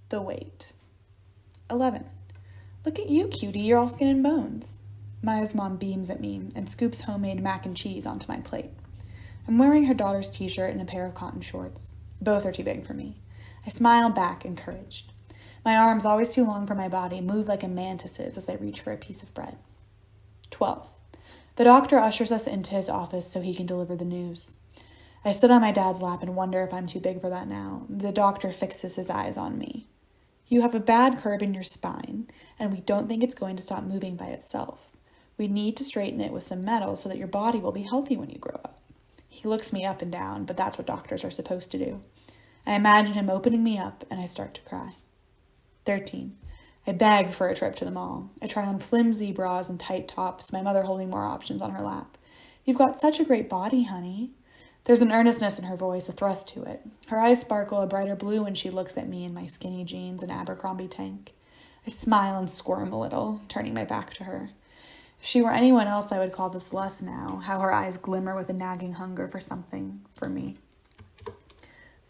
The weight. 11. Look at you, cutie, you're all skin and bones. Maya's mom beams at me and scoops homemade mac and cheese onto my plate. I'm wearing her daughter's t-shirt and a pair of cotton shorts. Both are too big for me. I smile back, encouraged. My arms, always too long for my body, move like a mantis's as I reach for a piece of bread. 12. The doctor ushers us into his office so he can deliver the news. I sit on my dad's lap and wonder if I'm too big for that now. The doctor fixes his eyes on me. You have a bad curve in your spine, and we don't think it's going to stop moving by itself. We need to straighten it with some metal so that your body will be healthy when you grow up. He looks me up and down, but that's what doctors are supposed to do. I imagine him opening me up, and I start to cry. 13. I beg for a trip to the mall. I try on flimsy bras and tight tops, my mother holding more options on her lap. You've got such a great body, honey. There's an earnestness in her voice, a thrust to it. Her eyes sparkle a brighter blue when she looks at me in my skinny jeans and Abercrombie tank. I smile and squirm a little, turning my back to her. If she were anyone else, I would call this lust now, how her eyes glimmer with a nagging hunger for something, for me.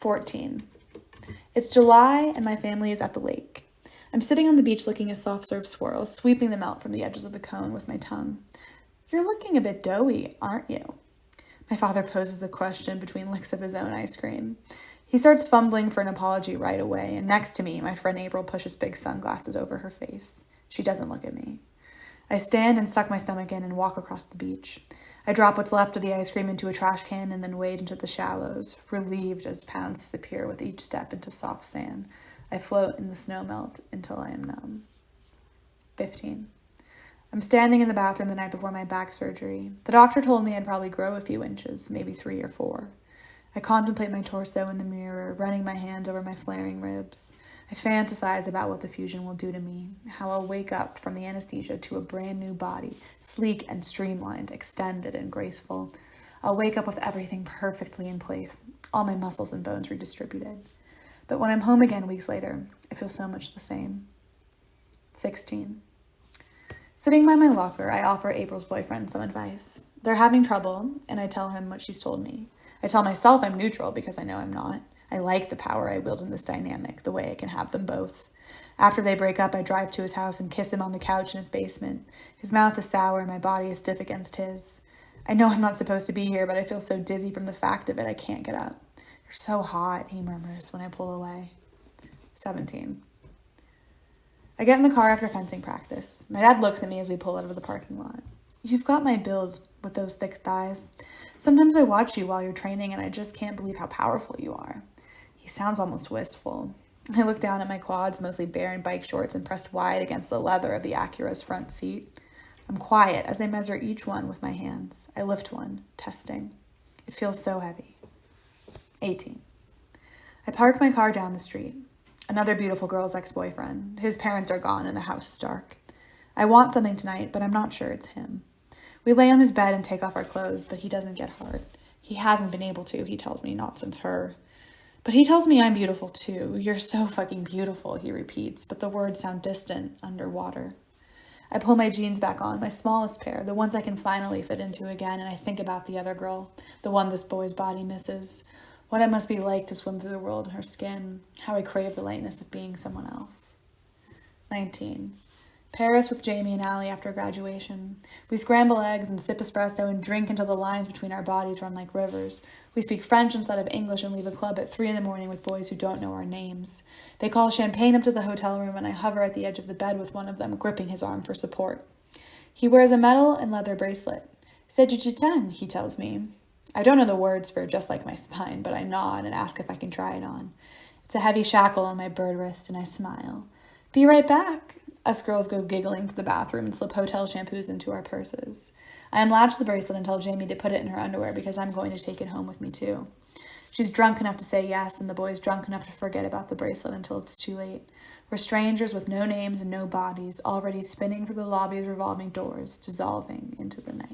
14. It's July, and my family is at the lake. I'm sitting on the beach looking at soft-serve swirls, sweeping them out from the edges of the cone with my tongue. You're looking a bit doughy, aren't you? My father poses the question between licks of his own ice cream. He starts fumbling for an apology right away, and next to me, my friend April pushes big sunglasses over her face. She doesn't look at me. I stand and suck my stomach in and walk across the beach. I drop what's left of the ice cream into a trash can and then wade into the shallows, relieved as pounds disappear with each step into soft sand. I float in the snow melt until I am numb. 15. I'm standing in the bathroom the night before my back surgery. The doctor told me I'd probably grow a few inches, maybe 3 or 4. I contemplate my torso in the mirror, running my hands over my flaring ribs. I fantasize about what the fusion will do to me, how I'll wake up from the anesthesia to a brand new body, sleek and streamlined, extended and graceful. I'll wake up with everything perfectly in place, all my muscles and bones redistributed. But when I'm home again weeks later, I feel so much the same. 16. Sitting by my locker, I offer April's boyfriend some advice. They're having trouble, and I tell him what she's told me. I tell myself I'm neutral because I know I'm not. I like the power I wield in this dynamic, the way I can have them both. After they break up, I drive to his house and kiss him on the couch in his basement. His mouth is sour and my body is stiff against his. I know I'm not supposed to be here, but I feel so dizzy from the fact of it I can't get up. You're so hot, he murmurs when I pull away. 17. I get in the car after fencing practice. My dad looks at me as we pull out of the parking lot. You've got my build with those thick thighs. Sometimes I watch you while you're training and I just can't believe how powerful you are. He sounds almost wistful. I look down at my quads, mostly bare in bike shorts and pressed wide against the leather of the Acura's front seat. I'm quiet as I measure each one with my hands. I lift one, testing. It feels so heavy. 18. I park my car down the street. Another beautiful girl's ex-boyfriend. His parents are gone and the house is dark. I want something tonight, but I'm not sure it's him. We lay on his bed and take off our clothes, but he doesn't get hard. He hasn't been able to, he tells me, not since her. But he tells me I'm beautiful too. You're so fucking beautiful, he repeats, but the words sound distant, underwater. I pull my jeans back on, my smallest pair, the ones I can finally fit into again, and I think about the other girl, the one this boy's body misses. What it must be like to swim through the world in her skin, how I crave the lightness of being someone else. 19. Paris with Jamie and Allie after graduation. We scramble eggs and sip espresso and drink until the lines between our bodies run like rivers. We speak French instead of English and leave a club at 3 a.m. with boys who don't know our names. They call champagne up to the hotel room and I hover at the edge of the bed with one of them, gripping his arm for support. He wears a metal and leather bracelet. C'est du titane, he tells me. I don't know the words for just like my spine, but I nod and ask if I can try it on. It's a heavy shackle on my bird wrist and I smile. Be right back. Us girls go giggling to the bathroom and slip hotel shampoos into our purses. I unlatch the bracelet and tell Jamie to put it in her underwear because I'm going to take it home with me too. She's drunk enough to say yes, and the boy's drunk enough to forget about the bracelet until it's too late. We're strangers with no names and no bodies, already spinning through the lobby's revolving doors, dissolving into the night.